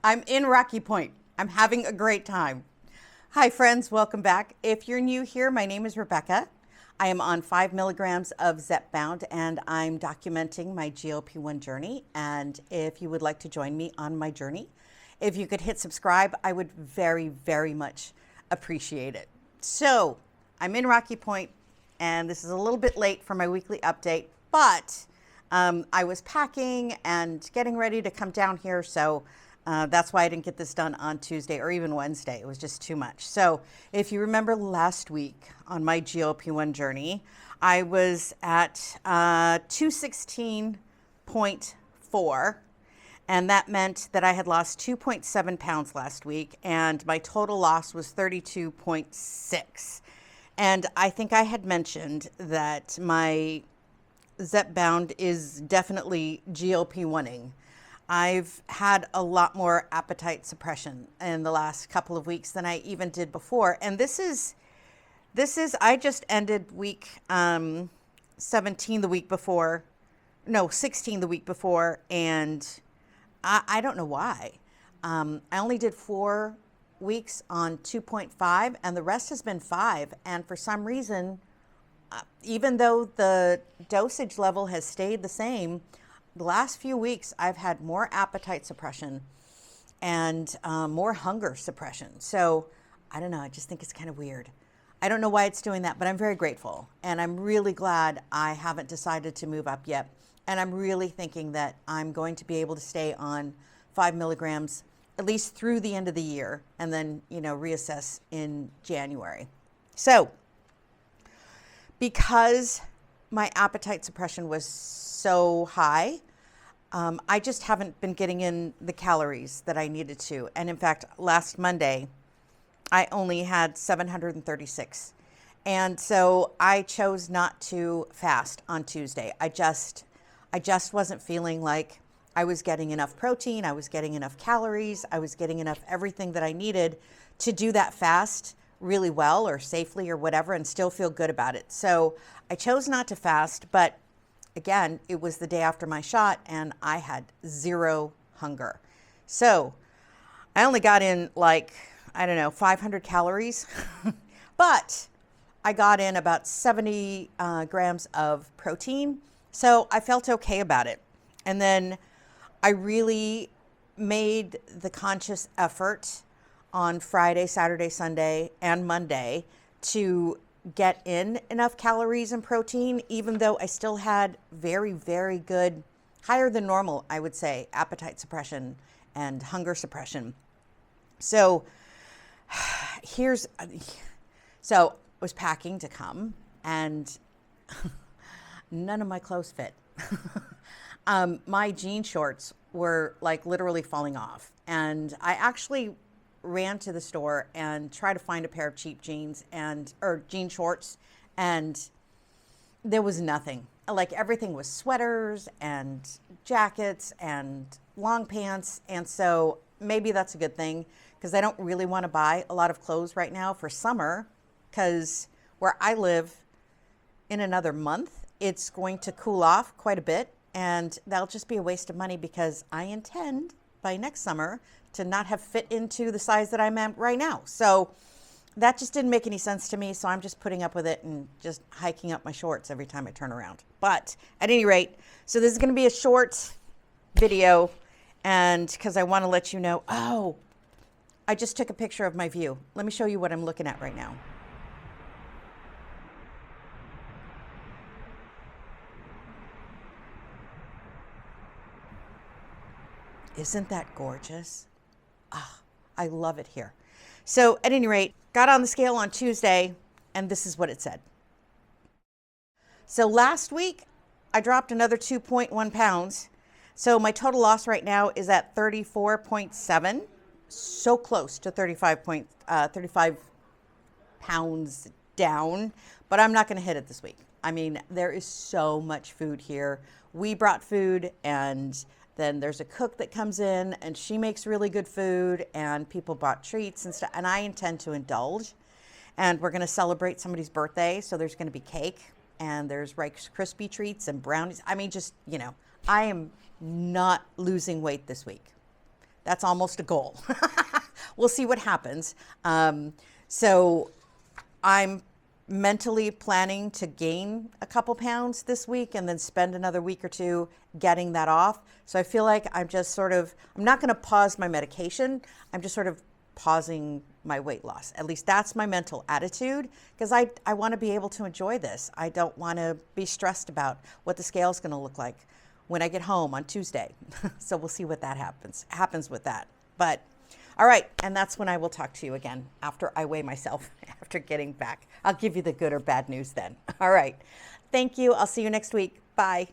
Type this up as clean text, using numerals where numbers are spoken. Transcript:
I'm in Rocky Point. I'm having a great time. Hi, friends. Welcome back. If you're new here, my name is Rebecca. I am on 5 milligrams of Zepbound, and I'm documenting my GLP-1 journey. And if you would like to join me on my journey, if you could hit subscribe, I would very, very much appreciate it. So I'm in Rocky Point, and this is a little bit late for my weekly update, but I was packing and getting ready to come down here, so that's why I didn't get this done on Tuesday or even Wednesday. It was just too much. So if you remember last week on my GLP-1 journey, I was at 216.4, and that meant that I had lost 2.7 pounds last week, and my total loss was 32.6. And I think I had mentioned that my Zepbound is definitely GLP-1ing. I've had a lot more appetite suppression in the last couple of weeks than I even did before. And this is I just ended week 17 the week before, no, 16 the week before, and I don't know why. I only did 4 weeks on 2.5, and the rest has been 5. And for some reason, even though the dosage level has stayed the same, the last few weeks I've had more appetite suppression and more hunger suppression. So I don't know, I just think it's kind of weird. I don't know why it's doing that, but I'm very grateful. And I'm really glad I haven't decided to move up yet. And I'm really thinking that I'm going to be able to stay on 5 milligrams at least through the end of the year, and then, reassess in January. So because my appetite suppression was so high, I just haven't been getting in the calories that I needed to. And in fact, last Monday, I only had 736. And so I chose not to fast on Tuesday. I just wasn't feeling like I was getting enough protein, I was getting enough calories, I was getting enough everything that I needed to do that fast really well or safely or whatever and still feel good about it. So I chose not to fast, but again, it was the day after my shot and I had zero hunger. So I only got in 500 calories, but I got in about 70 grams of protein. So I felt okay about it. And then I really made the conscious effort on Friday, Saturday, Sunday, and Monday to get in enough calories and protein, even though I still had very, very good, higher than normal, I would say, appetite suppression and hunger suppression. So I was packing to come, and none of my clothes fit. My jean shorts were literally falling off, and I actually ran to the store and tried to find a pair of cheap jeans or jean shorts, and there was nothing. Everything was sweaters and jackets and long pants, and so maybe that's a good thing because I don't really want to buy a lot of clothes right now for summer, because where I live, in another month it's going to cool off quite a bit, and that'll just be a waste of money because I intend by next summer to not have fit into the size that I'm at right now. So that just didn't make any sense to me. So I'm just putting up with it and just hiking up my shorts every time I turn around. But at any rate, so this is going to be a short video, and because I want to let you know, I just took a picture of my view. Let me show you what I'm looking at right now. Isn't that gorgeous? I love it here. So at any rate, got on the scale on Tuesday, and this is what it said. So last week, I dropped another 2.1 pounds. So my total loss right now is at 34.7, so close to 35 pounds down, but I'm not going to hit it this week. I mean, there is so much food here. We brought food, and then there's a cook that comes in and she makes really good food, and people bought treats and stuff. And I intend to indulge, and we're going to celebrate somebody's birthday. So there's going to be cake, and there's Rice Krispie treats and brownies. I mean, I am not losing weight this week. That's almost a goal. We'll see what happens. So I'm mentally planning to gain a couple pounds this week and then spend another week or two getting that off. So I feel like I'm not going to pause my medication. I'm just sort of pausing my weight loss. At least that's my mental attitude, because I want to be able to enjoy this. I don't want to be stressed about what the scale is going to look like when I get home on Tuesday. So we'll see what that happens with that. But all right, and that's when I will talk to you again after I weigh myself after getting back. I'll give you the good or bad news then. All right. Thank you. I'll see you next week. Bye.